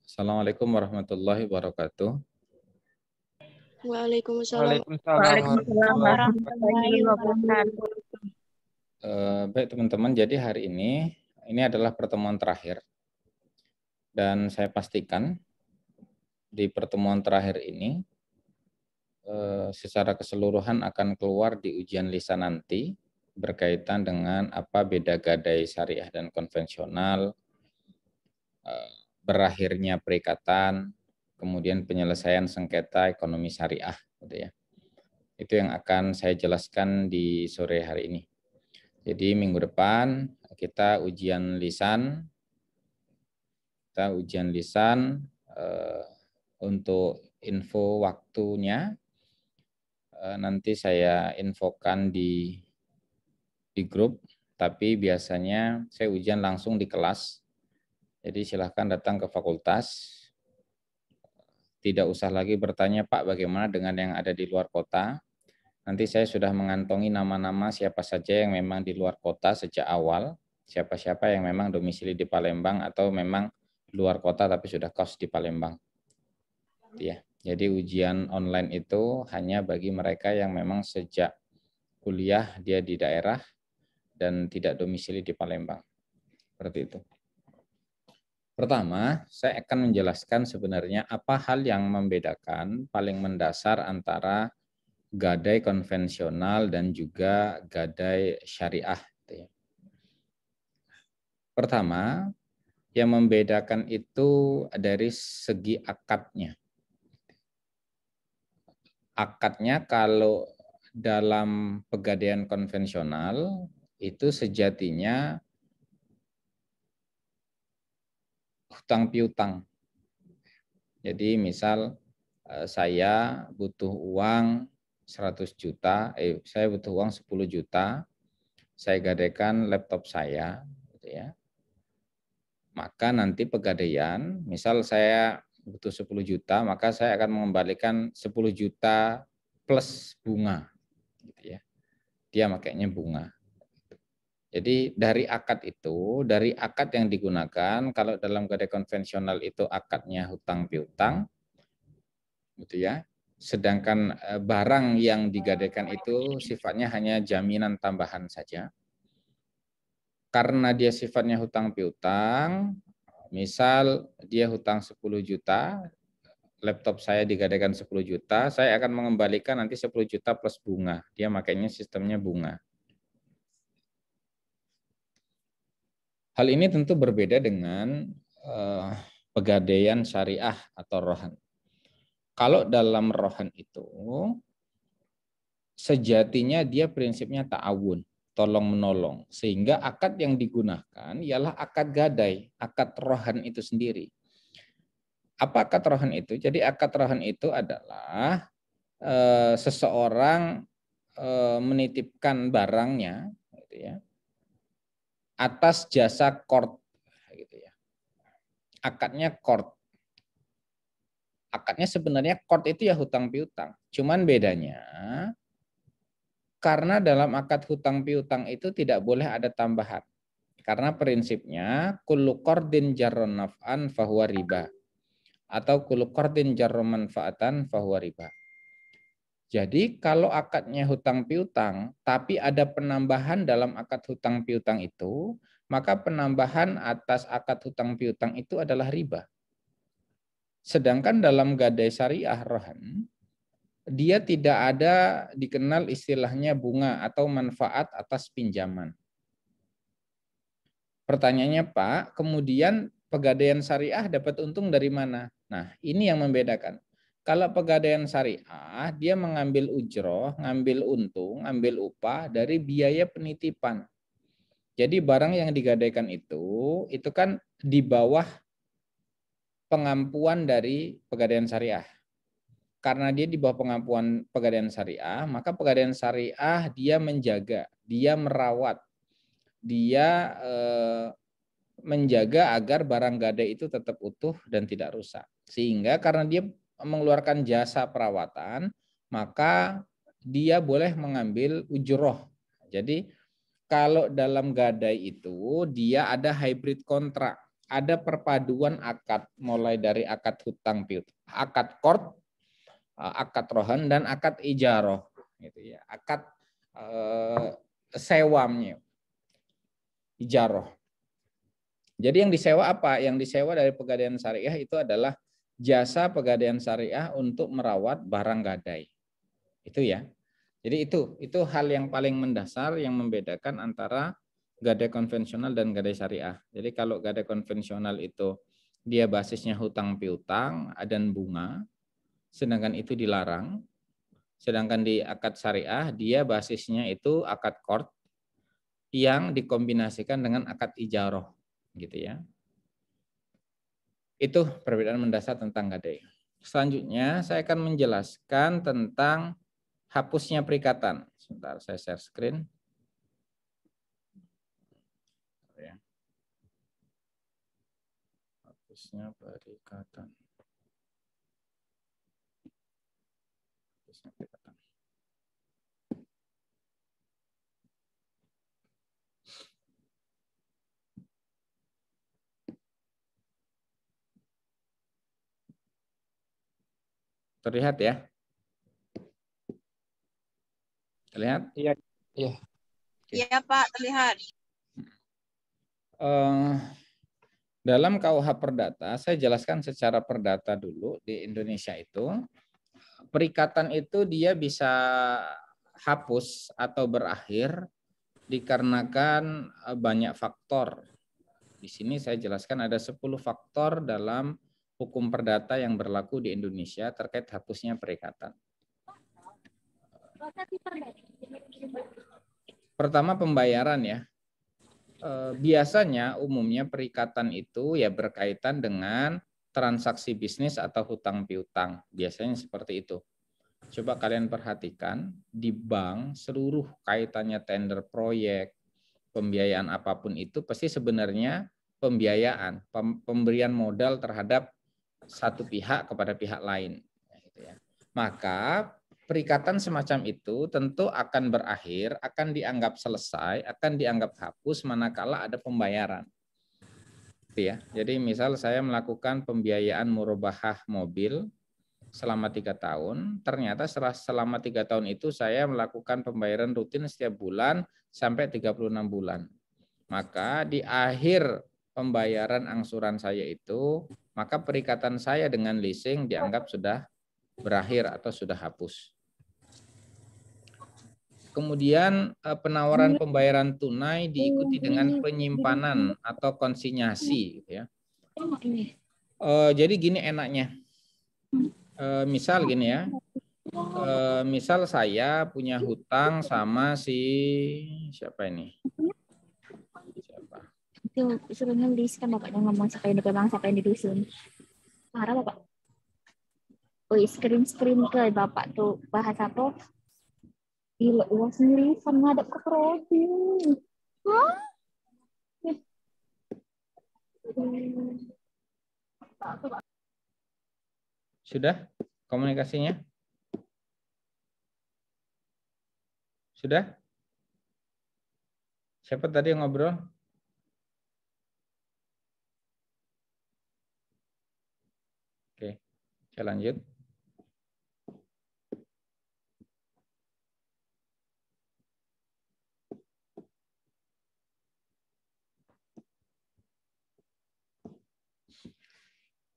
Assalamualaikum warahmatullahi wabarakatuh. Waalaikumsalam. Waalaikumsalam warahmatullahi wabarakatuh. Baik teman-teman, jadi hari ini adalah pertemuan terakhir. Dan saya pastikan di pertemuan terakhir ini secara keseluruhan akan keluar di ujian lisan nanti berkaitan dengan apa beda gadai syariah dan konvensional, berakhirnya perikatan, kemudian penyelesaian sengketa ekonomi syariah, gitu ya. Itu yang akan saya jelaskan di sore hari ini. Jadi minggu depan kita ujian lisan. Untuk info waktunya nanti saya infokan di grup, tapi biasanya saya ujian langsung di kelas. Jadi silahkan datang ke fakultas. Tidak usah lagi bertanya, Pak, bagaimana dengan yang ada di luar kota. Nanti saya sudah mengantongi nama-nama siapa saja yang memang di luar kota sejak awal, siapa-siapa yang memang domisili di Palembang atau memang luar kota tapi sudah kos di Palembang. Ya, jadi ujian online itu hanya bagi mereka yang memang sejak kuliah dia di daerah dan tidak domisili di Palembang. Seperti itu. Pertama, saya akan menjelaskan sebenarnya apa hal yang membedakan paling mendasar antara gadai konvensional dan juga gadai syariah. Pertama, yang membedakan itu dari segi akadnya. Akadnya kalau dalam pegadaian konvensional itu sejatinya hutang piutang. Jadi misal saya butuh uang 100 juta, saya butuh uang 10 juta, saya gadaikan laptop saya, gitu ya. Maka nanti pegadaian, misal saya butuh 10 juta, maka saya akan mengembalikan 10 juta plus bunga, gitu ya. Dia makainya bunga. Jadi dari akad itu, dari akad yang digunakan, kalau dalam gadai konvensional itu akadnya hutang piutang, gitu ya. Sedangkan barang yang digadaikan itu sifatnya hanya jaminan tambahan saja. Karena dia sifatnya hutang piutang, misal dia hutang 10 juta, laptop saya digadaikan 10 juta, saya akan mengembalikan nanti 10 juta plus bunga. Dia makanya sistemnya bunga. Hal ini tentu berbeda dengan pegadaian syariah atau rohan. Kalau dalam rohan itu, sejatinya dia prinsipnya ta'awun, tolong-menolong. Sehingga akad yang digunakan ialah akad gadai, akad rohan itu sendiri. Apa akad rohan itu? Jadi akad rohan itu adalah seseorang menitipkan barangnya, gitu ya, atas jasa qard, gitu ya. Akadnya qard. Akadnya sebenarnya qard itu ya hutang piutang. Cuman bedanya karena dalam akad hutang piutang itu tidak boleh ada tambahan. Karena prinsipnya kullu qardin jarron naf'an fahuwa riba atau kullu qardin jarron manfaatan fahuwa riba. Jadi kalau akadnya hutang piutang, tapi ada penambahan dalam akad hutang piutang itu, maka penambahan atas akad hutang piutang itu adalah riba. Sedangkan dalam gadai syariah rohan, dia tidak ada dikenal istilahnya bunga atau manfaat atas pinjaman. Pertanyaannya Pak, kemudian pegadaian syariah dapat untung dari mana? Nah ini yang membedakan. Kalau pegadaian syariah, dia mengambil ujroh, ngambil untung, ngambil upah dari biaya penitipan. Jadi barang yang digadaikan itu kan di bawah pengampuan dari pegadaian syariah. Karena dia di bawah pengampuan pegadaian syariah, maka pegadaian syariah dia menjaga, dia merawat, dia menjaga agar barang gadai itu tetap utuh dan tidak rusak. Sehingga karena dia mengeluarkan jasa perawatan, maka dia boleh mengambil ujroh. Jadi kalau dalam gadai itu dia ada hybrid kontrak. ada perpaduan akad mulai dari akad hutang piutang, akad qard, akad rohan dan akad ijaroh gitu ya. Akad sewamnya ijaroh. Jadi yang disewa apa? Yang disewa dari Pegadaian Syariah itu adalah jasa Pegadaian Syariah untuk merawat barang gadai. Itu ya. Jadi itu hal yang paling mendasar yang membedakan antara gadai konvensional dan gadai syariah. Jadi kalau gadai konvensional itu dia basisnya hutang piutang dan bunga, sedangkan itu dilarang. Sedangkan di akad syariah dia basisnya itu akad qard yang dikombinasikan dengan akad ijaroh gitu ya. Itu perbedaan mendasar tentang gadai. Selanjutnya saya akan menjelaskan tentang hapusnya perikatan. Sebentar saya share screen. Hapusnya perikatan. Hapusnya perikatan. Terlihat ya? Terlihat? Iya. Iya. Iya Pak, terlihat. Dalam KUH Perdata, saya jelaskan secara perdata dulu di Indonesia itu, perikatan itu dia bisa hapus atau berakhir dikarenakan banyak faktor. Di sini saya jelaskan ada 10 faktor dalam hukum perdata yang berlaku di Indonesia terkait hapusnya perikatan. Pertama pembayaran ya. Biasanya umumnya perikatan itu ya berkaitan dengan transaksi bisnis atau hutang piutang. Biasanya seperti itu. Coba kalian perhatikan di bank seluruh kaitannya tender proyek, pembiayaan apapun itu pasti sebenarnya pembiayaan, pemberian modal terhadap satu pihak kepada pihak lain. Maka perikatan semacam itu tentu akan berakhir, akan dianggap selesai, akan dianggap hapus manakala ada pembayaran. Ya, jadi misal saya melakukan pembiayaan murabahah mobil selama 3 tahun, ternyata selama 3 tahun itu saya melakukan pembayaran rutin setiap bulan sampai 36 bulan. Maka di akhir pembayaran angsuran saya itu, maka perikatan saya dengan leasing dianggap sudah berakhir atau sudah hapus. Kemudian penawaran pembayaran tunai diikuti dengan penyimpanan atau konsinyasi, gitu ya. Jadi gini enaknya, misal gini ya, misal saya punya hutang sama si siapa ini? Siapa? Itu suruh nulis kan bapaknya ngomong siapa yang di Kemang, siapa yang di dusun. Marah bapak. Wih, screen ke bapak tuh bahas apa? Gila, uang sendiri sama ada ke profil. Hah? Sudah komunikasinya? Sudah? Siapa tadi yang ngobrol? Oke, saya lanjut.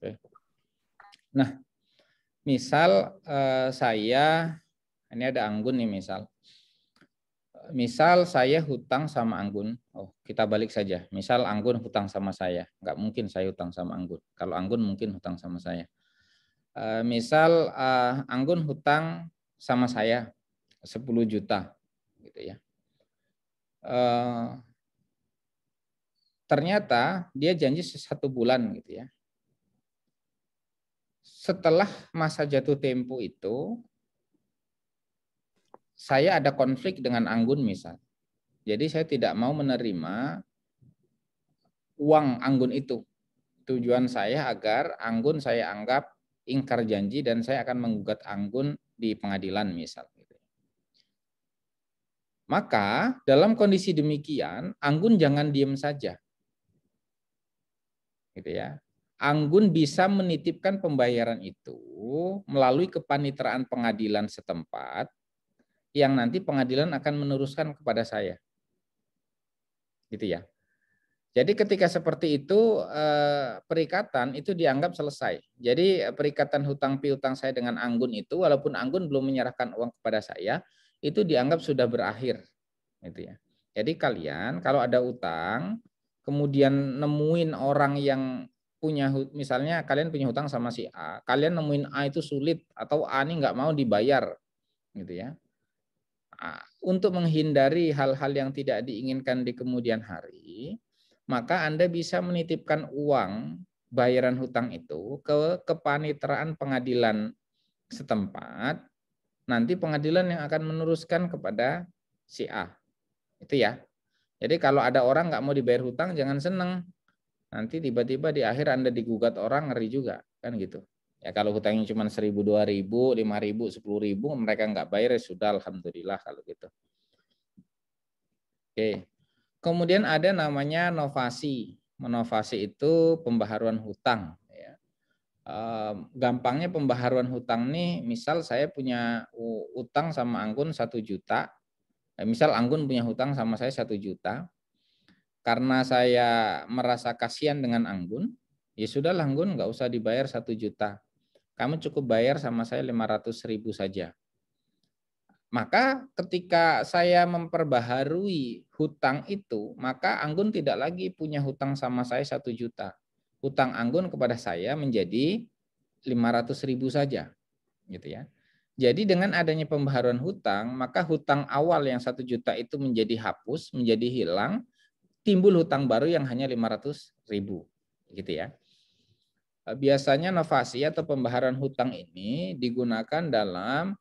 Oke. Nah, misal saya, ini ada Anggun nih misal. Misal saya hutang sama Anggun, kita balik saja. Misal Anggun hutang sama saya, nggak mungkin saya hutang sama Anggun. Kalau Anggun mungkin hutang sama saya. Misal Anggun hutang sama saya 10 juta, gitu ya. Ternyata dia janji 1 bulan, gitu ya. Setelah masa jatuh tempo itu, saya ada konflik dengan Anggun misal. Jadi saya tidak mau menerima uang Anggun itu. Tujuan saya agar Anggun saya anggap ingkar janji dan saya akan menggugat Anggun di pengadilan misal. Maka dalam kondisi demikian, Anggun jangan diam saja. gitu ya. Anggun bisa menitipkan pembayaran itu melalui kepanitraan pengadilan setempat yang nanti pengadilan akan meneruskan kepada saya. Gitu ya. Jadi ketika seperti itu perikatan itu dianggap selesai. Jadi perikatan hutang piutang saya dengan Anggun itu walaupun Anggun belum menyerahkan uang kepada saya, itu dianggap sudah berakhir. Gitu ya. Jadi kalian kalau ada utang kemudian nemuin orang yang punya, misalnya kalian punya hutang sama si A, kalian nemuin A itu sulit atau A ini nggak mau dibayar, gitu ya. Untuk menghindari hal-hal yang tidak diinginkan di kemudian hari, maka Anda bisa menitipkan uang bayaran hutang itu ke kepanitraan pengadilan setempat, nanti pengadilan yang akan meneruskan kepada si A. Itu ya. Jadi kalau ada orang nggak mau dibayar hutang, jangan seneng. Nanti tiba-tiba di akhir Anda digugat orang, ngeri juga, kan gitu. Ya kalau hutangnya cuma 1.000, 2.000, 5.000, 10.000, mereka nggak bayar, ya sudah, alhamdulillah kalau gitu. Oke. Kemudian ada namanya novasi. Novasi itu pembaharuan hutang. Ya. Gampangnya pembaharuan hutang nih, misal saya punya utang sama Anggun 1 juta. Misal Anggun punya hutang sama saya 1 juta. Karena saya merasa kasihan dengan Anggun, ya sudah Anggun nggak usah dibayar 1 juta. Kamu cukup bayar sama saya 500.000 saja. Maka ketika saya memperbaharui hutang itu, maka Anggun tidak lagi punya hutang sama saya 1 juta. Hutang Anggun kepada saya menjadi 500.000 saja, gitu ya. Jadi dengan adanya pembaharuan hutang, maka hutang awal yang 1 juta itu menjadi hapus, menjadi hilang, timbul hutang baru yang hanya 500.000, gitu ya. Biasanya novasi atau pembaharuan hutang ini digunakan dalam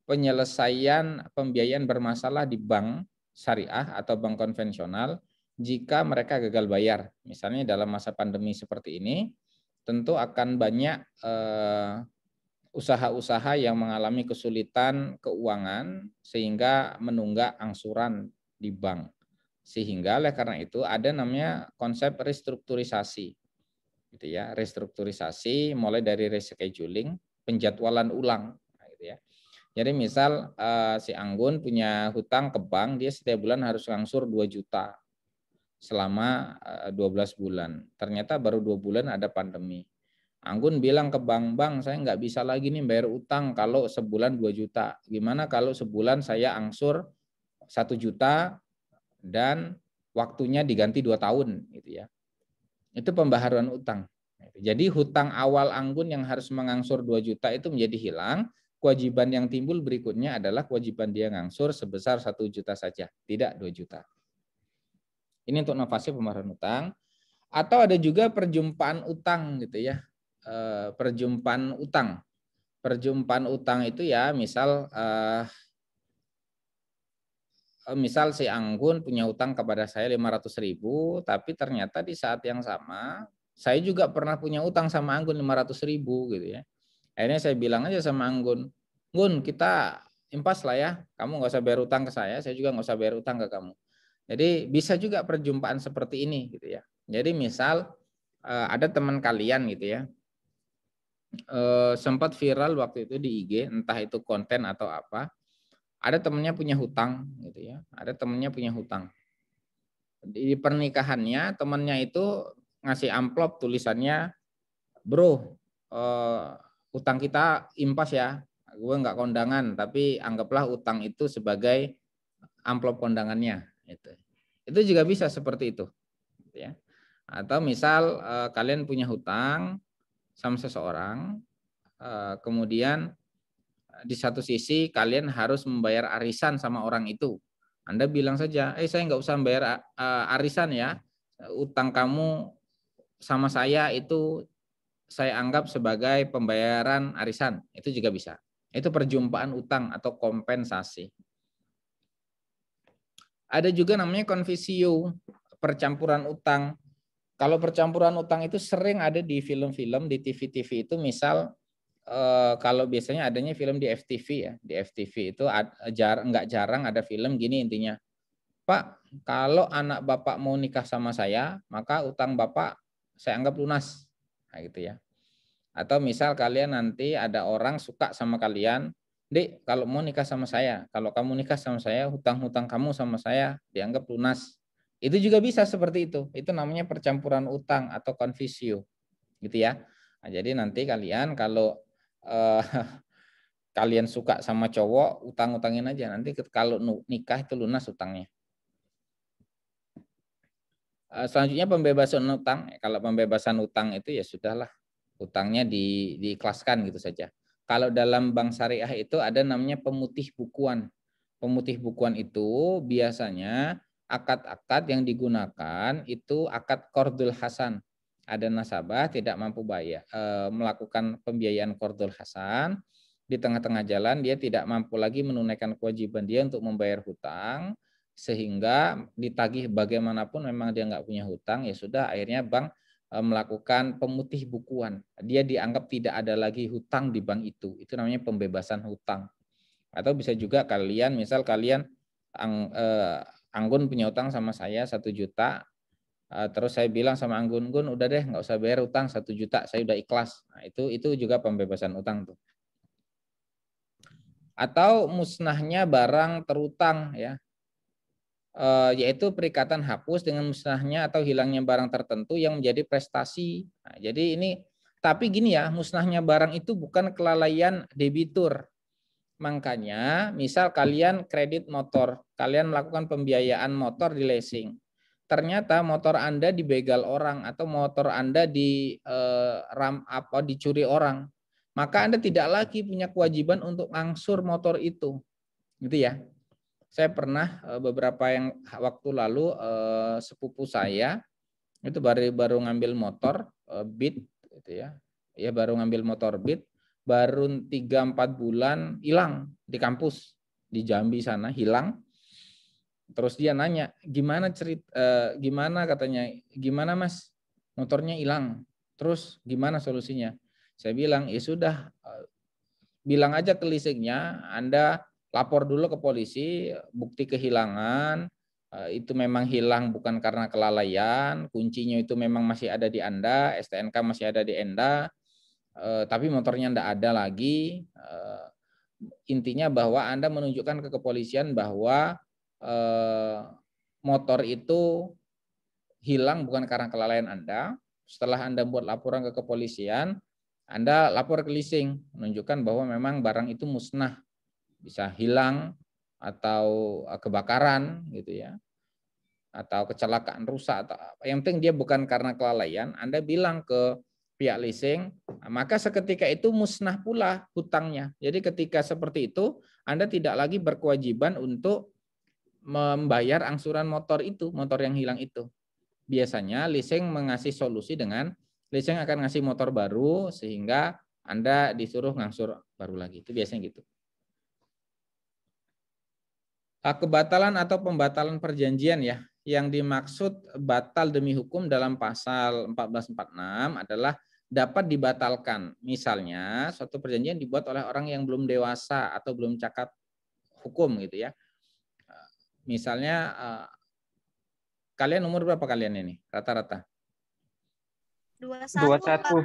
penyelesaian pembiayaan bermasalah di bank syariah atau bank konvensional jika mereka gagal bayar. Misalnya dalam masa pandemi seperti ini, tentu akan banyak usaha-usaha yang mengalami kesulitan keuangan sehingga menunggak angsuran di bank. Sehingga oleh karena itu ada namanya konsep restrukturisasi. Gitu ya, restrukturisasi mulai dari rescheduling, penjadwalan ulang, gitu ya. Jadi misal si Anggun punya hutang ke bank, dia setiap bulan harus ngangsur 2 juta selama 12 bulan. Ternyata baru 2 bulan ada pandemi. Anggun bilang ke bank, "Bang, saya nggak bisa lagi nih bayar utang kalau sebulan 2 juta. Gimana kalau sebulan saya angsur 1 juta dan waktunya diganti 2 tahun," gitu ya. Itu pembaharuan utang. Jadi hutang awal Anggun yang harus mengangsur 2 juta itu menjadi hilang. Kewajiban yang timbul berikutnya adalah kewajiban dia ngangsur sebesar 1 juta saja, tidak 2 juta. Ini untuk novasi pembaharuan utang. Atau ada juga perjumpaan utang gitu ya. Perjumpaan utang. Perjumpaan utang itu ya misal si Anggun punya utang kepada saya 500.000, tapi ternyata di saat yang sama saya juga pernah punya utang sama Anggun 500.000 gitu ya. Akhirnya saya bilang aja sama Anggun, "Gun, kita impas lah ya, kamu nggak usah bayar utang ke saya juga nggak usah bayar utang ke kamu." Jadi bisa juga perjumpaan seperti ini gitu ya. Jadi misal ada teman kalian gitu ya, sempat viral waktu itu di IG, entah itu konten atau apa, ada temennya punya hutang gitu ya, ada temennya punya hutang. Di pernikahannya temennya itu ngasih amplop tulisannya, "Bro, utang kita impas ya, gue nggak kondangan, tapi anggaplah utang itu sebagai amplop kondangannya." Itu juga bisa seperti itu, ya. Atau misal kalian punya hutang sama seseorang, kemudian di satu sisi kalian harus membayar arisan sama orang itu. Anda bilang saja, saya nggak usah membayar arisan ya, utang kamu sama saya itu saya anggap sebagai pembayaran arisan. Itu juga bisa. Itu perjumpaan utang atau kompensasi. Ada juga namanya confisio, percampuran utang. Kalau percampuran utang itu sering ada di film-film, di TV-TV itu, misal kalau biasanya adanya film di FTV ya. Di FTV itu nggak jarang ada film gini intinya. "Pak, kalau anak Bapak mau nikah sama saya, maka utang Bapak saya anggap lunas. Nah, gitu ya. Atau misal kalian nanti ada orang suka sama kalian, Dek, kalau mau nikah sama saya, kalau kamu nikah sama saya, hutang-hutang kamu sama saya dianggap lunas. Itu juga bisa seperti itu. Itu namanya percampuran utang atau convisio, gitu ya. Nah, jadi nanti kalian kalau kalian suka sama cowok, utang-utangin aja. Nanti kalau nikah itu lunas utangnya. Selanjutnya pembebasan utang. Kalau pembebasan utang itu ya sudahlah, utangnya diikhlaskan gitu saja. Kalau dalam bank syariah itu ada namanya pemutih bukuan. Pemutih bukuan itu biasanya akad-akad yang digunakan itu akad qardul hasan. Ada nasabah tidak mampu bayar, melakukan pembiayaan qardul hasan, di tengah-tengah jalan dia tidak mampu lagi menunaikan kewajiban dia untuk membayar hutang, sehingga ditagih bagaimanapun memang dia nggak punya hutang, ya sudah akhirnya bank melakukan pemutih bukuan. Dia dianggap tidak ada lagi hutang di bank itu. Itu namanya pembebasan hutang. Atau bisa juga kalian, misal kalian Anggun punya hutang sama saya 1 juta, terus saya bilang sama Anggun, Gun udah deh nggak usah bayar hutang 1 juta, saya udah ikhlas. Nah, itu juga pembebasan hutang tuh. Atau musnahnya barang terutang ya. Yaitu perikatan hapus dengan musnahnya atau hilangnya barang tertentu yang menjadi prestasi. Nah, jadi ini, tapi gini ya, musnahnya barang itu bukan kelalaian debitur. Makanya misal kalian kredit motor, kalian melakukan pembiayaan motor di leasing. Ternyata motor Anda dibegal orang atau motor Anda dicuri orang. Maka Anda tidak lagi punya kewajiban untuk ngangsur motor itu. Gitu ya. Saya pernah beberapa yang waktu lalu sepupu saya itu baru ngambil motor Beat gitu ya. Ya baru ngambil motor Beat, baru 3-4 bulan hilang di kampus di Jambi sana, hilang. Terus dia nanya, gimana katanya, gimana Mas motornya hilang? Terus gimana solusinya? Saya bilang, ya sudah, bilang aja ke leasingnya, Anda lapor dulu ke polisi, bukti kehilangan, itu memang hilang bukan karena kelalaian, kuncinya itu memang masih ada di Anda, STNK masih ada di Anda, tapi motornya tidak ada lagi. Intinya bahwa Anda menunjukkan ke kepolisian bahwa motor itu hilang bukan karena kelalaian Anda. Setelah Anda buat laporan ke kepolisian, Anda lapor ke leasing, menunjukkan bahwa memang barang itu musnah, bisa hilang atau kebakaran gitu ya, atau kecelakaan rusak atau apa. Yang penting dia bukan karena kelalaian. Anda bilang ke pihak leasing, maka seketika itu musnah pula hutangnya. Jadi ketika seperti itu, Anda tidak lagi berkewajiban untuk membayar angsuran motor itu, motor yang hilang itu. Biasanya leasing mengasih solusi dengan leasing akan ngasih motor baru sehingga Anda disuruh ngangsur baru lagi. Itu biasanya gitu. Kebatalan atau pembatalan perjanjian ya. Yang dimaksud batal demi hukum dalam pasal 1446 adalah dapat dibatalkan. Misalnya suatu perjanjian dibuat oleh orang yang belum dewasa atau belum cakap hukum gitu ya. Misalnya kalian umur berapa kalian ini rata-rata? 21,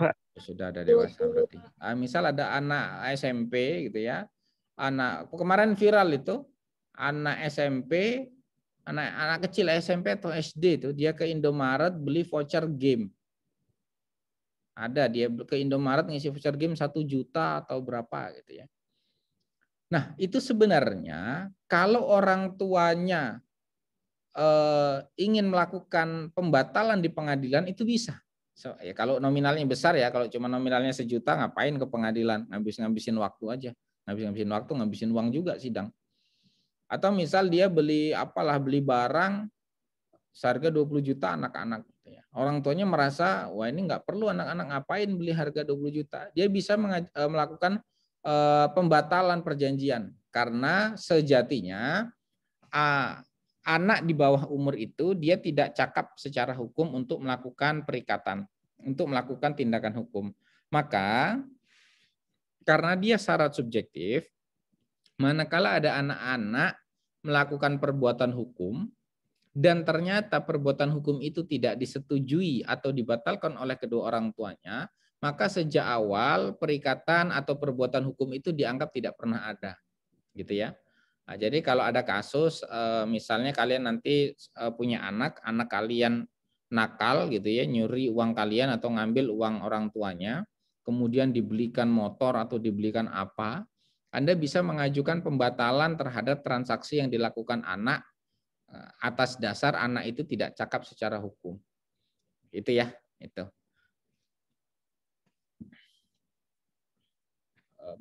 Pak. Sudah ada dewasa berarti. Misal ada anak SMP gitu ya. Anak kemarin viral itu anak SMP, anak kecil SMP atau SD itu dia ke Indomaret beli voucher game. Ada dia ke Indomaret ngisi voucher game 1 juta atau berapa gitu ya. Nah, itu sebenarnya kalau orang tuanya ingin melakukan pembatalan di pengadilan itu bisa. So, ya kalau nominalnya besar ya, kalau cuma nominalnya 1 juta ngapain ke pengadilan, ngabisin waktu aja, ngabisin waktu, ngabisin uang juga sidang. Atau misal dia beli barang seharga 20 juta anak-anak. Orang tuanya merasa, wah ini nggak perlu anak-anak ngapain beli harga 20 juta. Dia bisa melakukan pembatalan perjanjian. Karena sejatinya anak di bawah umur itu dia tidak cakap secara hukum untuk melakukan perikatan, untuk melakukan tindakan hukum. Maka karena dia syarat subjektif, manakala ada anak-anak melakukan perbuatan hukum, dan ternyata perbuatan hukum itu tidak disetujui atau dibatalkan oleh kedua orang tuanya, maka sejak awal perikatan atau perbuatan hukum itu dianggap tidak pernah ada, gitu ya. Nah, jadi kalau ada kasus misalnya kalian nanti punya anak kalian nakal gitu ya, nyuri uang kalian atau ngambil uang orang tuanya, kemudian dibelikan motor atau dibelikan apa, Anda bisa mengajukan pembatalan terhadap transaksi yang dilakukan anak atas dasar anak itu tidak cakap secara hukum. Itu ya, itu.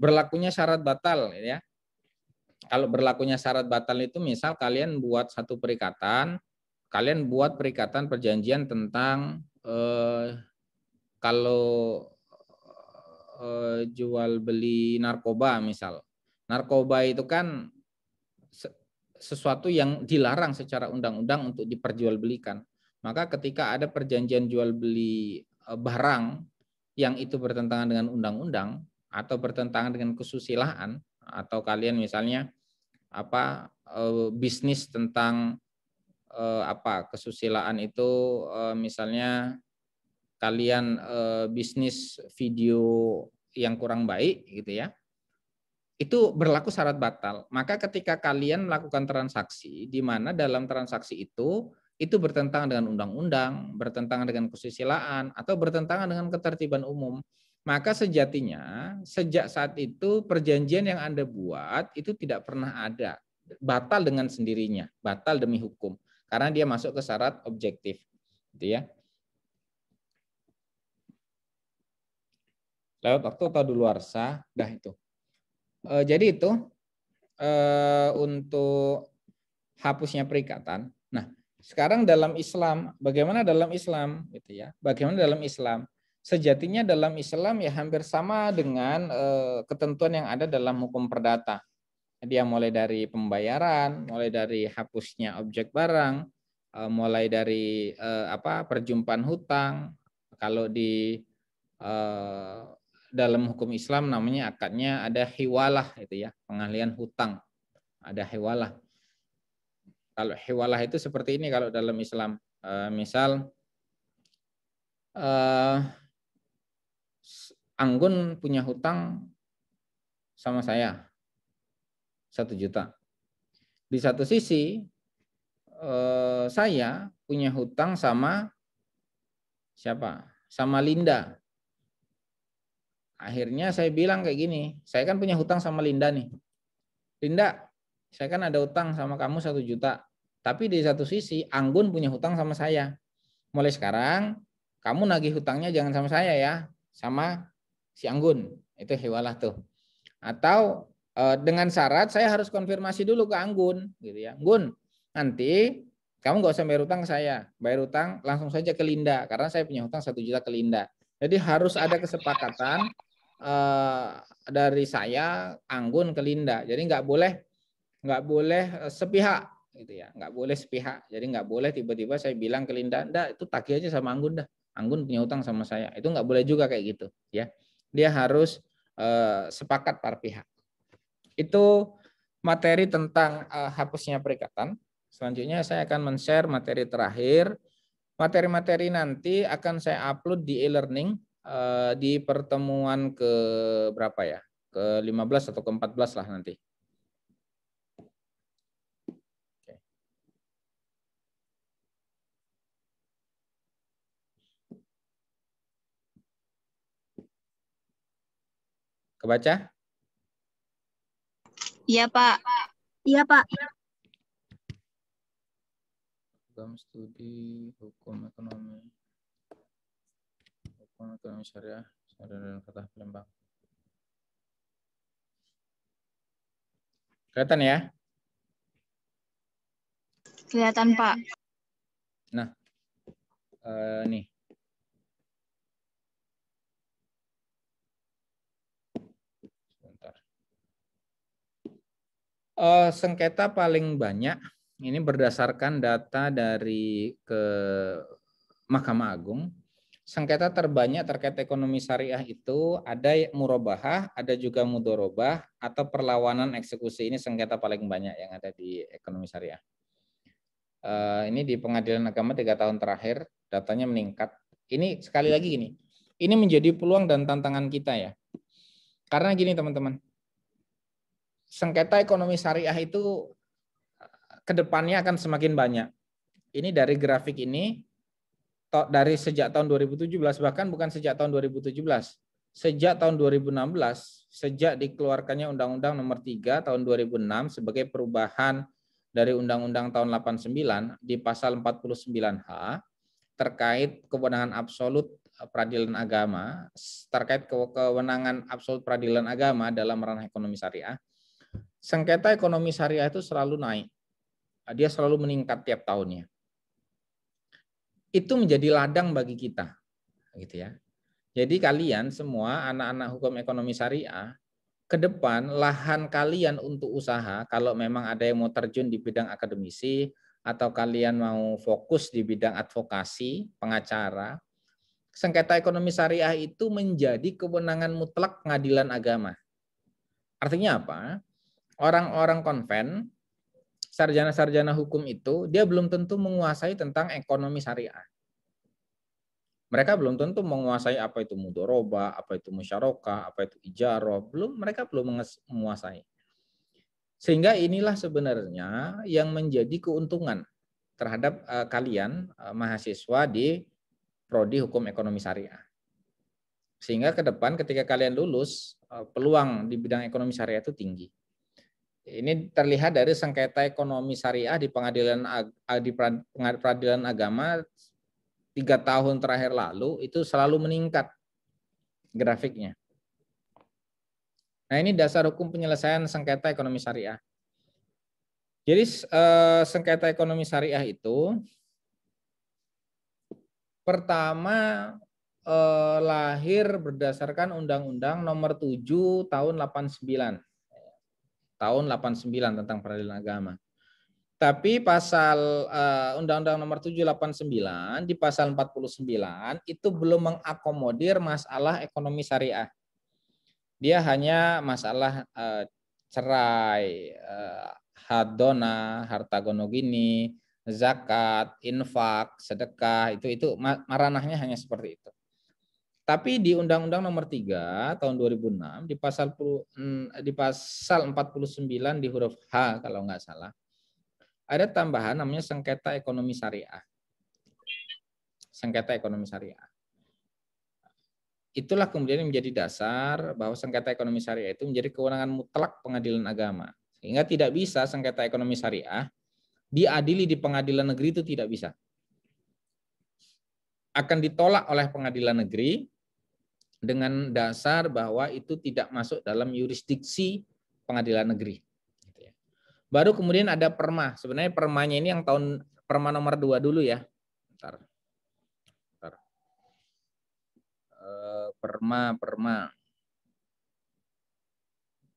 Berlakunya syarat batal ya. Kalau berlakunya syarat batal itu misal kalian buat satu perikatan, kalian buat perikatan perjanjian tentang kalau jual beli narkoba misal. Narkoba itu kan sesuatu yang dilarang secara undang-undang untuk diperjualbelikan. Maka ketika ada perjanjian jual beli barang yang itu bertentangan dengan undang-undang atau bertentangan dengan kesusilaan, atau kalian misalnya bisnis tentang kesusilaan itu misalnya kalian bisnis video yang kurang baik gitu ya, itu berlaku syarat batal. Maka ketika kalian melakukan transaksi di mana dalam transaksi itu bertentangan dengan undang-undang, bertentangan dengan kesusilaan atau bertentangan dengan ketertiban umum, maka sejatinya sejak saat itu perjanjian yang Anda buat itu tidak pernah ada, batal dengan sendirinya, batal demi hukum karena dia masuk ke syarat objektif, gitu ya. Lewat waktu atau daluarsa, dah itu. Jadi itu untuk hapusnya perikatan. Nah, sekarang dalam Islam, bagaimana dalam Islam, gitu ya? Bagaimana dalam Islam? Sejatinya dalam Islam ya hampir sama dengan ketentuan yang ada dalam hukum perdata. Dia mulai dari pembayaran, mulai dari hapusnya objek barang, mulai dari perjumpaan hutang. Kalau di dalam hukum Islam namanya akadnya ada hiwalah itu ya, pengalihan hutang. Ada hiwalah. Kalau hiwalah itu seperti ini kalau dalam Islam. Misal Anggun punya hutang sama saya 1 juta. Di satu sisi saya punya hutang sama siapa? Sama Linda. Akhirnya saya bilang kayak gini, saya kan punya hutang sama Linda nih. Linda, saya kan ada hutang sama kamu 1 juta. Tapi di satu sisi Anggun punya hutang sama saya. Mulai sekarang kamu nagih hutangnya jangan sama saya ya, sama si Anggun. Itu hiwalah tuh. Atau dengan syarat saya harus konfirmasi dulu ke Anggun, gitu ya. Anggun, nanti kamu nggak usah bayar hutang ke saya, bayar hutang langsung saja ke Linda karena saya punya hutang 1 juta ke Linda. Jadi harus ada kesepakatan dari saya Anggun ke Linda. Jadi nggak boleh sepihak, gitu ya. Nggak boleh sepihak. Jadi nggak boleh tiba-tiba saya bilang ke Linda, "Ndak, itu tagih aja sama Anggun dah. Anggun punya hutang sama saya." Itu nggak boleh juga kayak gitu, ya. Dia harus sepakat para pihak. Itu materi tentang hapusnya perikatan. Selanjutnya saya akan men-share materi terakhir. Materi-materi nanti akan saya upload di e-learning di pertemuan ke berapa ya? Ke-15 atau ke-14 lah nanti. Kebaca? Iya, Pak. Iya, Pak. Program studi hukum ekonomi syariah dan Fatah Palembang. Kelihatan ya? Kelihatan, Pak. Nah, nih. Sebentar. Sengketa paling banyak ini berdasarkan data dari ke Mahkamah Agung. Sengketa terbanyak terkait ekonomi syariah itu ada murabahah, ada juga mudorobah atau perlawanan eksekusi. Ini sengketa paling banyak yang ada di ekonomi syariah. Ini di Pengadilan Agama 3 tahun terakhir datanya meningkat. Ini sekali lagi gini, ini menjadi peluang dan tantangan kita ya. Karena gini teman-teman, sengketa ekonomi syariah itu kedepannya akan semakin banyak. Ini dari grafik ini, dari sejak tahun 2017, bahkan bukan sejak tahun 2017, sejak tahun 2016, sejak dikeluarkannya Undang-Undang Nomor 3 tahun 2006 sebagai perubahan dari Undang-Undang tahun 89 di pasal 49H terkait kewenangan absolut peradilan agama, terkait kewenangan absolut peradilan agama dalam ranah ekonomi syariah, sengketa ekonomi syariah itu selalu naik. Dia selalu meningkat tiap tahunnya. Itu menjadi ladang bagi kita, gitu ya. Jadi kalian semua anak-anak hukum ekonomi syariah, ke depan lahan kalian untuk usaha, kalau memang ada yang mau terjun di bidang akademisi, atau kalian mau fokus di bidang advokasi, pengacara, sengketa ekonomi syariah itu menjadi kewenangan mutlak pengadilan agama. Artinya apa? Orang-orang konven, sarjana-sarjana hukum itu, dia belum tentu menguasai tentang ekonomi syariah. Mereka belum tentu menguasai apa itu mudhorobah, apa itu musyarakah, apa itu ijarah, mereka belum menguasai. Sehingga inilah sebenarnya yang menjadi keuntungan terhadap kalian mahasiswa di prodi hukum ekonomi syariah. Sehingga ke depan ketika kalian lulus, peluang di bidang ekonomi syariah itu tinggi. Ini terlihat dari sengketa ekonomi syariah di peradilan agama 3 tahun terakhir lalu itu selalu meningkat grafiknya. Nah, ini dasar hukum penyelesaian sengketa ekonomi syariah. Jadi sengketa ekonomi syariah itu pertama lahir berdasarkan Undang-Undang Nomor 7 tahun 89. Tahun 89 tentang peradilan agama. Tapi pasal Undang-Undang Nomor 789 di pasal 49 itu belum mengakomodir masalah ekonomi syariah. Dia hanya masalah cerai, hadona, harta gonogini, zakat, infak, sedekah, itu ranahnya hanya seperti itu. Tapi di Undang-Undang Nomor 3 tahun 2006 di pasal 49 di huruf H kalau nggak salah, ada tambahan namanya sengketa ekonomi syariah. Sengketa ekonomi syariah. Itulah kemudian yang menjadi dasar bahwa sengketa ekonomi syariah itu menjadi kewenangan mutlak pengadilan agama. Sehingga tidak bisa sengketa ekonomi syariah diadili di pengadilan negeri, itu tidak bisa. Akan ditolak oleh pengadilan negeri dengan dasar bahwa itu tidak masuk dalam yurisdiksi pengadilan negeri. Baru kemudian ada perma. Sebenarnya permanya ini yang perma nomor 2 dulu ya. Bentar. Perma.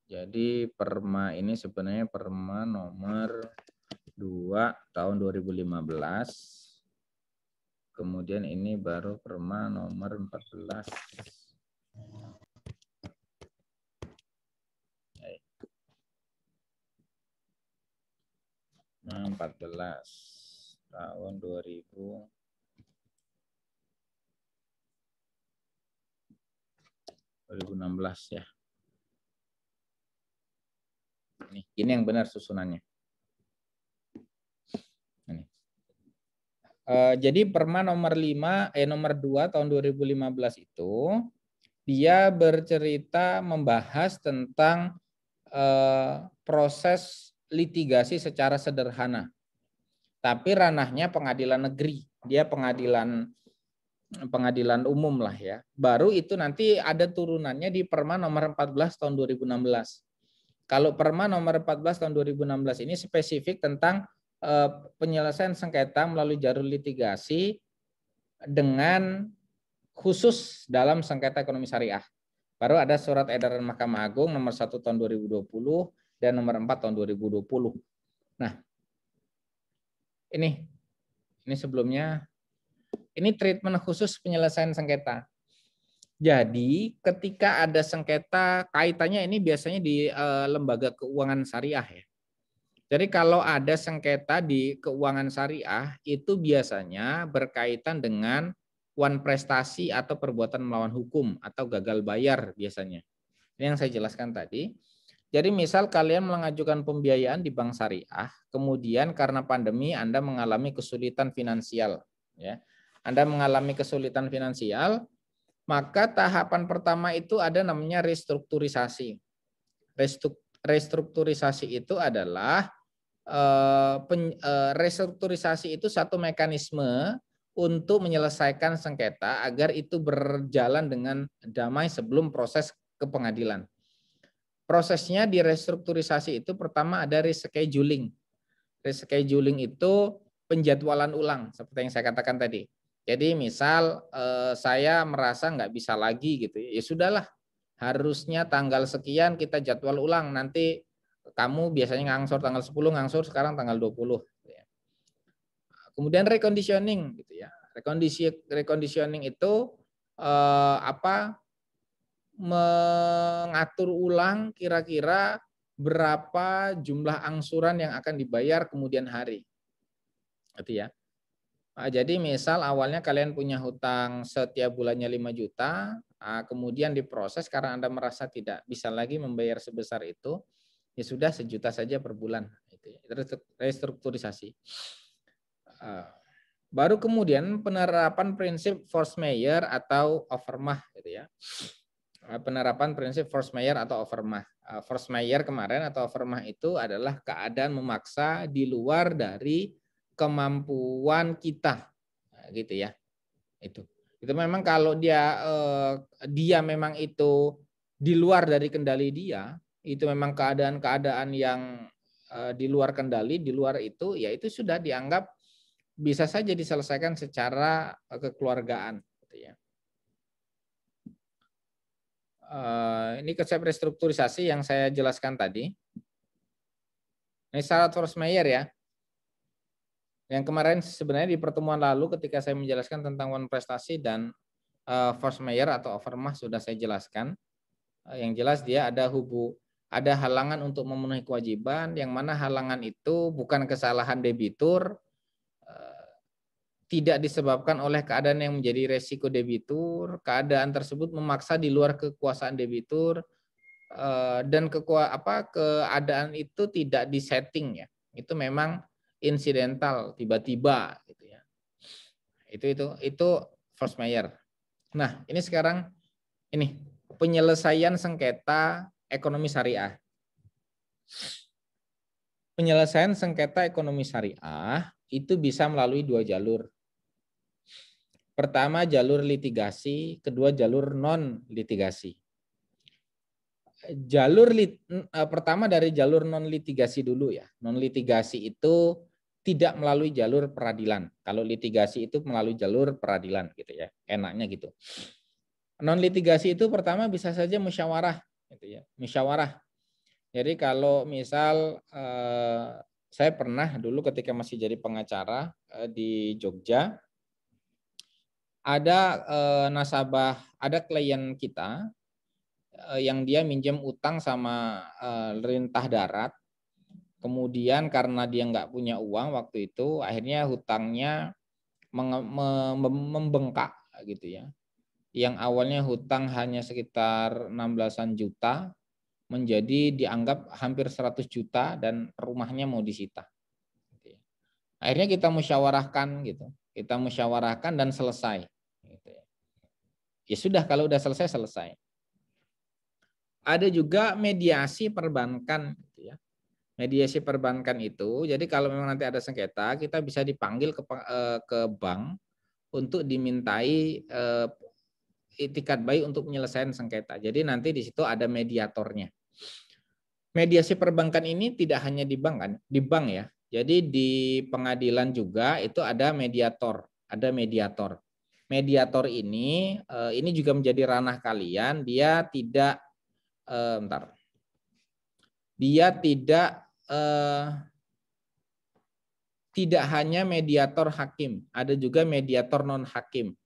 Jadi perma ini sebenarnya perma nomor 2 tahun 2015. Kemudian ini baru perma nomor 14. Nah, 14 tahun 2016 ya. Ini yang benar susunannya. Ini. Jadi Perma nomor 2 tahun 2015 itu dia bercerita membahas tentang proses litigasi secara sederhana. Tapi ranahnya pengadilan negeri. Dia pengadilan umum lah ya. Baru itu nanti ada turunannya di Perma nomor 14 tahun 2016. Kalau Perma nomor 14 tahun 2016 ini spesifik tentang penyelesaian sengketa melalui jalur litigasi dengan khusus dalam sengketa ekonomi syariah. Baru ada surat edaran Mahkamah Agung nomor 1 tahun 2020 dan nomor 4 tahun 2020. Nah, ini sebelumnya, ini treatment khusus penyelesaian sengketa. Jadi ketika ada sengketa, kaitannya ini biasanya di lembaga keuangan syariah ya. Jadi kalau ada sengketa di keuangan syariah itu biasanya berkaitan dengan wan prestasi atau perbuatan melawan hukum atau gagal bayar biasanya. Ini yang saya jelaskan tadi. Jadi misal kalian mengajukan pembiayaan di bank syariah, kemudian karena pandemi Anda mengalami kesulitan finansial, ya. Anda mengalami kesulitan finansial, maka tahapan pertama itu ada namanya restrukturisasi. Restrukturisasi itu adalah restrukturisasi itu satu mekanisme untuk menyelesaikan sengketa agar itu berjalan dengan damai sebelum proses ke pengadilan. Prosesnya di restrukturisasi itu pertama ada rescheduling. Rescheduling itu penjadwalan ulang seperti yang saya katakan tadi. Jadi misal saya merasa nggak bisa lagi gitu, ya sudahlah, harusnya tanggal sekian kita jadwal ulang, nanti kamu biasanya ngangsur tanggal 10, ngangsur sekarang tanggal 20. Kemudian reconditioning gitu ya. Reconditioning itu mengatur ulang kira-kira berapa jumlah angsuran yang akan dibayar kemudian hari. Gitu ya. Jadi misal awalnya kalian punya hutang setiap bulannya 5 juta, kemudian diproses karena Anda merasa tidak bisa lagi membayar sebesar itu, ya sudah 1 juta saja per bulan. Itu restrukturisasi. Baru kemudian penerapan prinsip force majeure atau overmah gitu ya. Penerapan prinsip force majeure atau overmah. Force majeure kemarin atau overmah itu adalah keadaan memaksa di luar dari kemampuan kita, gitu ya. Itu memang kalau dia memang itu di luar dari kendali dia, itu memang keadaan-keadaan yang di luar kendali, di luar itu, ya itu sudah dianggap bisa saja diselesaikan secara kekeluargaan, gitu ya. Ini konsep restrukturisasi yang saya jelaskan tadi. Ini syarat force majeure ya. Yang kemarin sebenarnya di pertemuan lalu ketika saya menjelaskan tentang wan prestasi dan force majeure atau overmah sudah saya jelaskan. Yang jelas dia ada halangan untuk memenuhi kewajiban, yang mana halangan itu bukan kesalahan debitur, tidak disebabkan oleh keadaan yang menjadi resiko debitur, keadaan tersebut memaksa di luar kekuasaan debitur, dan keadaan itu tidak disetting ya. Itu memang insidental, tiba-tiba gitu ya. Itu force majeure. Nah, ini sekarang ini penyelesaian sengketa ekonomi syariah. Penyelesaian sengketa ekonomi syariah itu bisa melalui 2 jalur. Pertama jalur litigasi, kedua jalur non litigasi. Pertama dari jalur non litigasi dulu ya. Non litigasi itu tidak melalui jalur peradilan. Kalau litigasi itu melalui jalur peradilan gitu ya. Enaknya gitu. Non litigasi itu pertama bisa saja musyawarah gitu ya. Musyawarah. Jadi kalau misal saya pernah dulu ketika masih jadi pengacara di Jogja, ada nasabah, ada klien kita yang dia minjem utang sama Lintah Darat. Kemudian karena dia nggak punya uang waktu itu, akhirnya hutangnya membengkak gitu ya. Yang awalnya hutang hanya sekitar 16-an juta menjadi dianggap hampir 100 juta dan rumahnya mau disita. Akhirnya kita musyawarahkan gitu. Kita musyawarahkan dan selesai. Ya sudah, kalau udah selesai, selesai. Ada juga mediasi perbankan. Gitu ya. Mediasi perbankan itu, jadi kalau memang nanti ada sengketa, kita bisa dipanggil ke bank untuk dimintai itikat baik untuk penyelesaian sengketa. Jadi nanti di situ ada mediatornya. Mediasi perbankan ini tidak hanya di bank kan, di bank ya. Jadi di pengadilan juga itu ada mediator, Mediator ini juga menjadi ranah kalian. Dia tidak tidak hanya mediator hakim, ada juga mediator non hakim.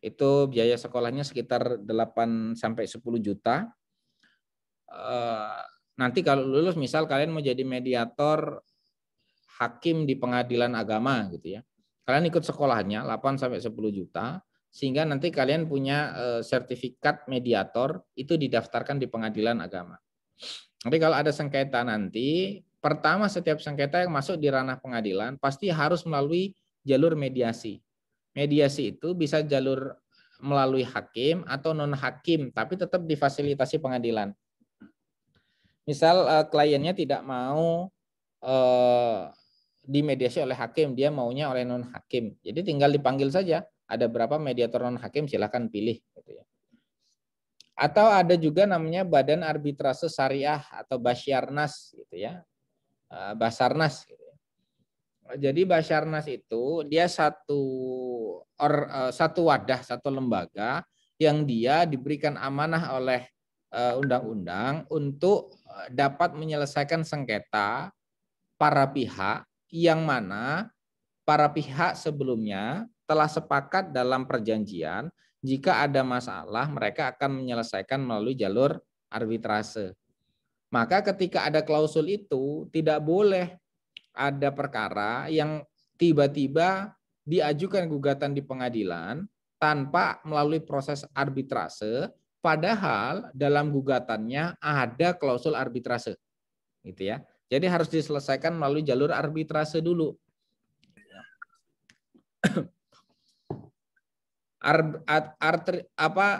Itu biaya sekolahnya sekitar 8 sampai 10 juta. Nanti kalau lulus misal kalian mau jadi mediator hakim di pengadilan agama gitu ya. Kalian ikut sekolahnya 8 sampai 10 juta sehingga nanti kalian punya sertifikat mediator itu didaftarkan di pengadilan agama. Nanti kalau ada sengketa nanti, pertama setiap sengketa yang masuk di ranah pengadilan pasti harus melalui jalur mediasi. Mediasi itu bisa jalur melalui hakim atau non hakim, tapi tetap difasilitasi pengadilan. Misal kliennya tidak mau dimediasi oleh hakim, dia maunya oleh non hakim. Jadi tinggal dipanggil saja. Ada berapa mediator non hakim, silahkan pilih. Gitu ya. Atau ada juga namanya Badan Arbitrase Syariah atau Basyarnas, gitu ya, Basarnas. Gitu ya. Jadi Basarnas itu dia satu wadah, satu lembaga yang dia diberikan amanah oleh undang-undang untuk dapat menyelesaikan sengketa para pihak yang mana para pihak sebelumnya telah sepakat dalam perjanjian jika ada masalah mereka akan menyelesaikan melalui jalur arbitrase. Maka ketika ada klausul itu tidak boleh ada perkara yang tiba-tiba diajukan gugatan di pengadilan tanpa melalui proses arbitrase padahal dalam gugatannya ada klausul arbitrase. Gitu ya. Jadi harus diselesaikan melalui jalur arbitrase dulu.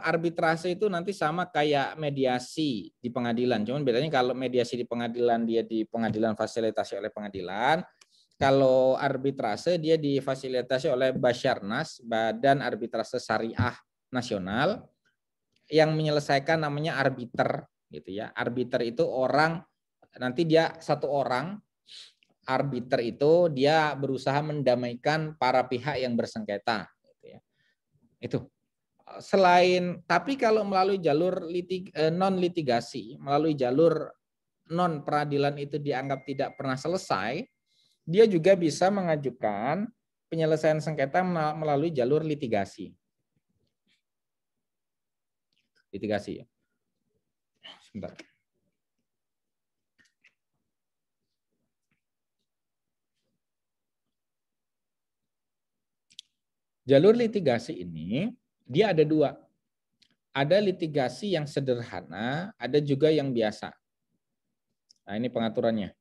Arbitrase itu nanti sama kayak mediasi di pengadilan. Cuman bedanya kalau mediasi di pengadilan dia di pengadilan fasilitasi oleh pengadilan. Kalau arbitrase dia difasilitasi oleh Basarnas, Badan Arbitrase Syariah Nasional, yang menyelesaikan namanya arbiter gitu ya. Arbiter itu orang, nanti dia satu orang arbiter itu dia berusaha mendamaikan para pihak yang bersengketa gitu ya. Itu. Selain tapi kalau melalui jalur non litigasi, melalui jalur non peradilan itu dianggap tidak pernah selesai, dia juga bisa mengajukan penyelesaian sengketa melalui jalur litigasi. Litigasi ya. Sebentar. Jalur litigasi ini dia ada dua. Ada litigasi yang sederhana, ada juga yang biasa. Nah, ini pengaturannya.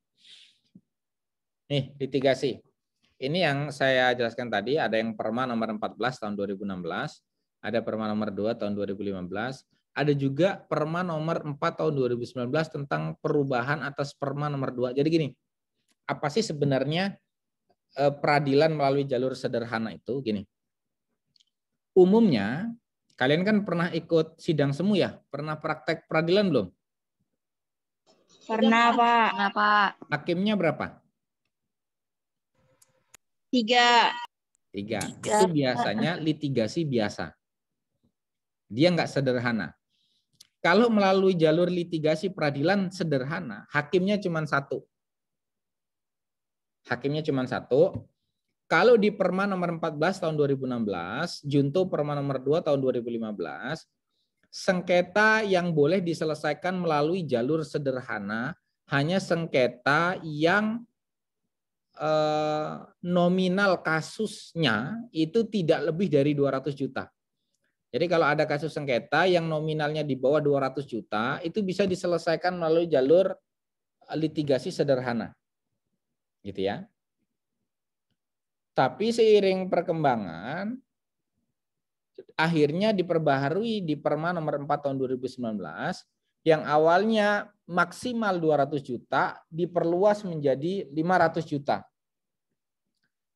Nih, litigasi. Ini yang saya jelaskan tadi, ada yang Perma nomor 14 tahun 2016, ada Perma nomor 2 tahun 2015, ada juga Perma nomor 4 tahun 2019 tentang perubahan atas Perma nomor 2. Jadi gini, apa sih sebenarnya peradilan melalui jalur sederhana itu? Gini. Umumnya, kalian kan pernah ikut sidang semu ya? Pernah praktek peradilan belum? Pernah, Pak. Pernah, Pak. Hakimnya berapa? 3. 3. Itu biasanya litigasi biasa. Dia nggak sederhana. Kalau melalui jalur litigasi peradilan sederhana, hakimnya cuma 1. Hakimnya cuma 1. Kalau di Perma nomor 14 tahun 2016, Junto Perma nomor 2 tahun 2015, sengketa yang boleh diselesaikan melalui jalur sederhana hanya sengketa yang nominal kasusnya itu tidak lebih dari 200 juta. Jadi kalau ada kasus sengketa yang nominalnya di bawah 200 juta, itu bisa diselesaikan melalui jalur litigasi sederhana. Gitu ya. Tapi seiring perkembangan, akhirnya diperbaharui di Perma nomor 4 tahun 2019, yang awalnya maksimal 200 juta, diperluas menjadi 500 juta.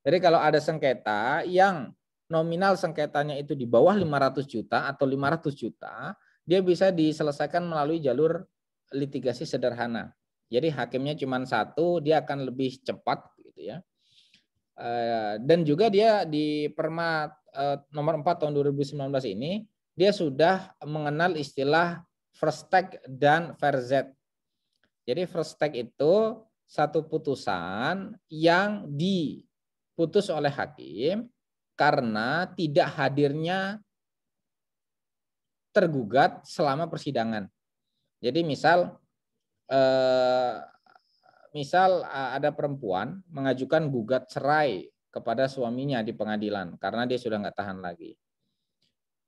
Jadi kalau ada sengketa yang nominal sengketanya itu di bawah 500 juta atau 500 juta, dia bisa diselesaikan melalui jalur litigasi sederhana. Jadi hakimnya cuma 1, dia akan lebih cepat gitu ya. Dan juga dia di Perma nomor 4 tahun 2019 ini, dia sudah mengenal istilah first take dan verzet. Jadi first take itu satu putusan yang diputus oleh hakim karena tidak hadirnya tergugat selama persidangan. Jadi misal misal ada perempuan mengajukan gugat cerai kepada suaminya di pengadilan karena dia sudah nggak tahan lagi.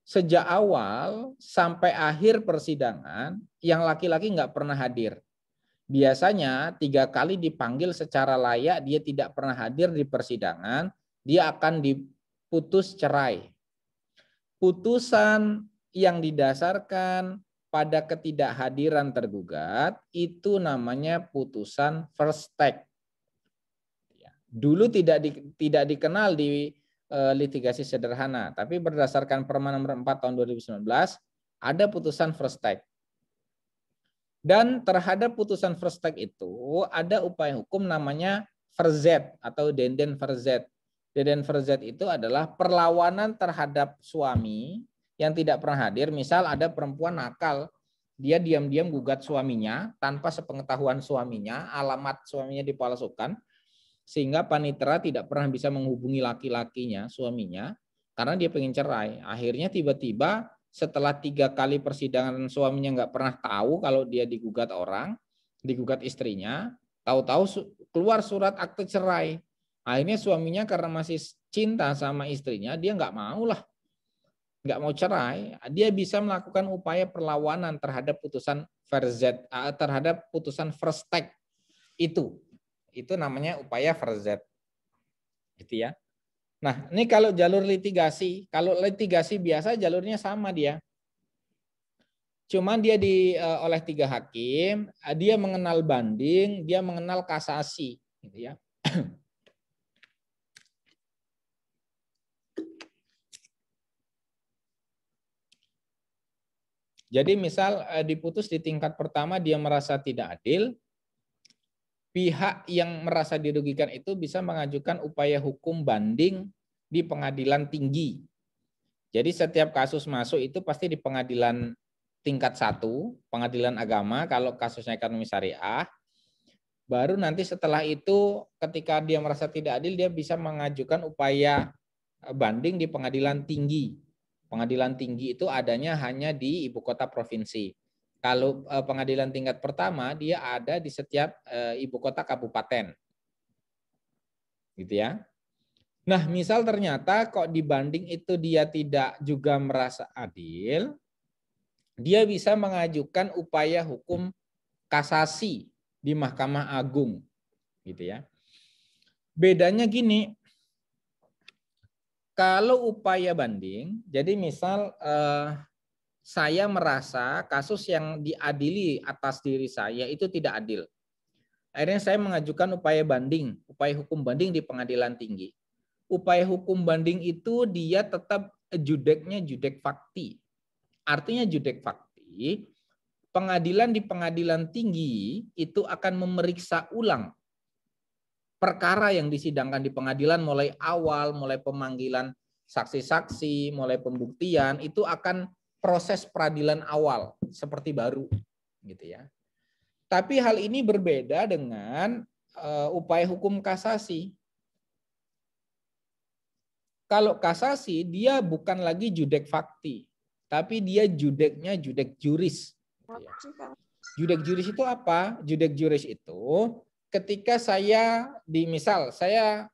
Sejak awal sampai akhir persidangan, yang laki-laki nggak pernah hadir. Biasanya 3 kali dipanggil secara layak, dia tidak pernah hadir di persidangan, dia akan diputus cerai. Putusan yang didasarkan pada ketidakhadiran tergugat itu namanya putusan first take. Dulu tidak dikenal di litigasi sederhana, tapi berdasarkan Perma nomor 4 tahun 2019 ada putusan first take. Dan terhadap putusan first take itu ada upaya hukum namanya verzet atau denden verzet. Denden verzet itu adalah perlawanan terhadap suami yang tidak pernah hadir. Misal ada perempuan nakal, dia diam-diam gugat suaminya tanpa sepengetahuan suaminya, alamat suaminya dipalsukan, sehingga panitera tidak pernah bisa menghubungi laki-lakinya, suaminya, karena dia pengen cerai. Akhirnya tiba-tiba setelah 3 kali persidangan suaminya nggak pernah tahu kalau dia digugat orang, digugat istrinya, tahu-tahu keluar surat akte cerai. Akhirnya suaminya karena masih cinta sama istrinya, dia nggak mau lah, nggak mau cerai. Dia bisa melakukan upaya perlawanan terhadap putusan verzet, terhadap putusan first take itu. Itu namanya upaya verzet. Gitu ya. Nah, ini kalau jalur litigasi, kalau litigasi biasa jalurnya sama dia. Cuman dia oleh 3 hakim, dia mengenal banding, dia mengenal kasasi, gitu ya. Jadi misal diputus di tingkat pertama dia merasa tidak adil, pihak yang merasa dirugikan itu bisa mengajukan upaya hukum banding di pengadilan tinggi. Jadi setiap kasus masuk itu pasti di pengadilan tingkat 1, pengadilan agama kalau kasusnya ekonomi syariah. Baru nanti setelah itu ketika dia merasa tidak adil dia bisa mengajukan upaya banding di pengadilan tinggi. Pengadilan tinggi itu adanya hanya di ibu kota provinsi. Kalau pengadilan tingkat pertama dia ada di setiap ibu kota kabupaten, gitu ya. Nah, misal ternyata kok dibanding itu dia tidak juga merasa adil, dia bisa mengajukan upaya hukum kasasi di Mahkamah Agung, gitu ya. Bedanya gini, kalau upaya banding, jadi misal saya merasa kasus yang diadili atas diri saya itu tidak adil. Akhirnya saya mengajukan upaya banding, upaya hukum banding di pengadilan tinggi. Upaya hukum banding itu dia tetap judeknya judek fakti. Artinya judek fakti, pengadilan di pengadilan tinggi itu akan memeriksa ulang perkara yang disidangkan di pengadilan mulai awal, mulai pemanggilan saksi-saksi, mulai pembuktian, itu akan proses peradilan awal seperti baru, gitu ya. Tapi hal ini berbeda dengan upaya hukum kasasi. Kalau kasasi dia bukan lagi judek fakti, tapi dia judeknya judek juris. Judek juris itu apa? Judek juris itu ketika saya misal saya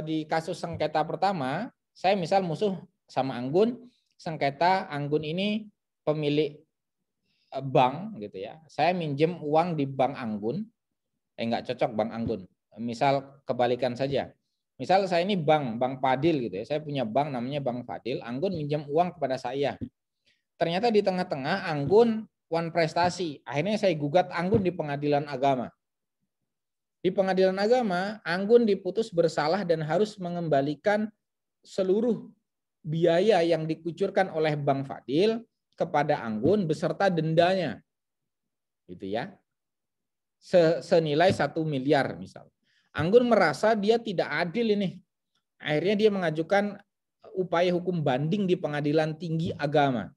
di kasus sengketa pertama, saya misal musuh sama Anggun, sengketa Anggun ini pemilik bank gitu ya. Saya minjem uang di bank Anggun, nggak cocok bank Anggun. Misal kebalikan saja. Misal saya ini bank Fadil gitu ya. Saya punya bank namanya Bank Fadil, Anggun minjem uang kepada saya. Ternyata di tengah-tengah Anggun wan prestasi. Akhirnya saya gugat Anggun di pengadilan agama. Di pengadilan agama, Anggun diputus bersalah dan harus mengembalikan seluruh biaya yang dikucurkan oleh Bank Fadil kepada Anggun beserta dendanya. Gitu ya. Senilai 1 miliar misal. Anggun merasa dia tidak adil ini. Akhirnya dia mengajukan upaya hukum banding di pengadilan tinggi agama.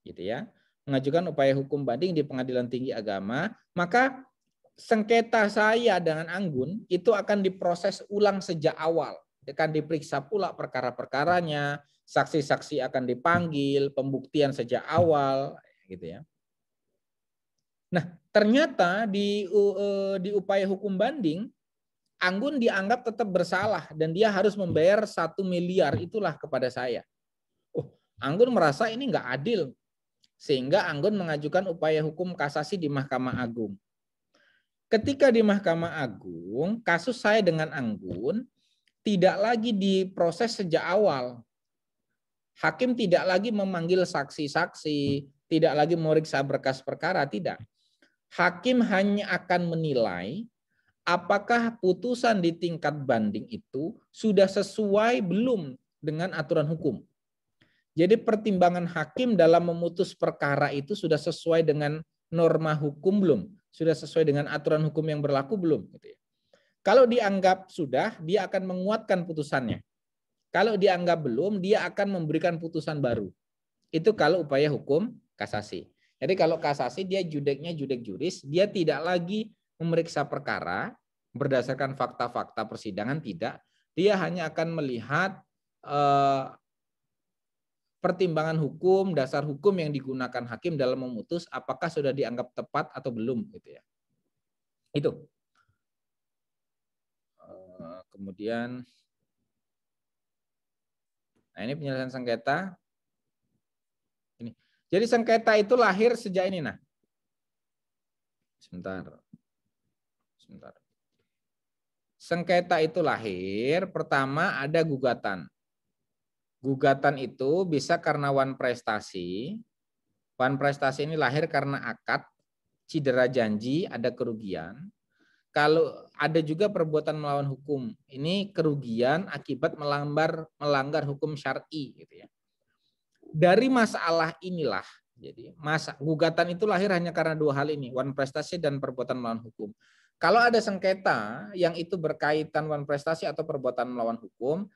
Gitu ya. Mengajukan upaya hukum banding di pengadilan tinggi agama, maka sengketa saya dengan Anggun itu akan diproses ulang sejak awal. Akan diperiksa pula perkara-perkaranya, saksi-saksi akan dipanggil, pembuktian sejak awal, gitu ya. Nah, ternyata di upaya hukum banding, Anggun dianggap tetap bersalah dan dia harus membayar 1 miliar itulah kepada saya. Oh, Anggun merasa ini nggak adil, sehingga Anggun mengajukan upaya hukum kasasi di Mahkamah Agung. Ketika di Mahkamah Agung, kasus saya dengan Anggun tidak lagi diproses sejak awal. Hakim tidak lagi memanggil saksi-saksi, tidak lagi memeriksa berkas perkara, tidak. Hakim hanya akan menilai apakah putusan di tingkat banding itu sudah sesuai belum dengan aturan hukum. Jadi pertimbangan hakim dalam memutus perkara itu sudah sesuai dengan norma hukum belum? Sudah sesuai dengan aturan hukum yang berlaku belum? Kalau dianggap sudah, dia akan menguatkan putusannya. Kalau dianggap belum, dia akan memberikan putusan baru. Itu kalau upaya hukum kasasi. Jadi kalau kasasi dia judeknya judek juris, dia tidak lagi memeriksa perkara berdasarkan fakta-fakta persidangan, tidak. Dia hanya akan melihat pertimbangan hukum, dasar hukum yang digunakan hakim dalam memutus apakah sudah dianggap tepat atau belum, gitu ya. Itu. Kemudian, nah ini penyelesaian sengketa. Ini. Jadi sengketa itu lahir sejak ini, nah. Sebentar. Sengketa itu lahir, pertama ada gugatan. Gugatan itu bisa karena wan prestasi. Wan prestasi ini lahir karena akad, cedera janji, ada kerugian. Kalau ada juga perbuatan melawan hukum, ini kerugian akibat melanggar hukum syar'i, gitu ya. Dari masalah inilah, jadi gugatan itu lahir hanya karena dua hal ini, wan prestasi dan perbuatan melawan hukum. Kalau ada sengketa yang itu berkaitan wan prestasi atau perbuatan melawan hukum,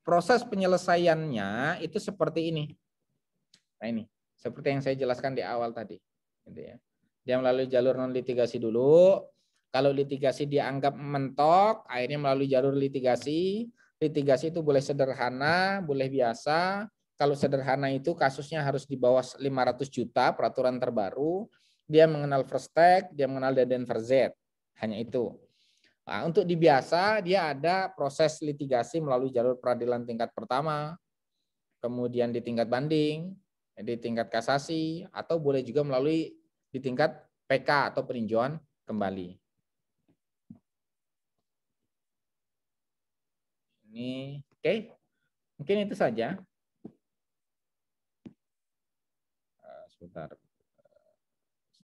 proses penyelesaiannya itu seperti ini. Nah ini, seperti yang saya jelaskan di awal tadi. Gitu ya. Dia melalui jalur non litigasi dulu. Kalau litigasi dianggap mentok, akhirnya melalui jalur litigasi. Litigasi itu boleh sederhana, boleh biasa. Kalau sederhana itu kasusnya harus di bawah 500 juta peraturan terbaru. Dia mengenal first take, dia mengenal deden verzet. Hanya itu. Nah, untuk di biasa dia ada proses litigasi melalui jalur peradilan tingkat pertama, kemudian di tingkat banding, di tingkat kasasi, atau boleh juga melalui di tingkat PK atau peninjauan kembali. Ini oke. Mungkin itu saja. Sebentar.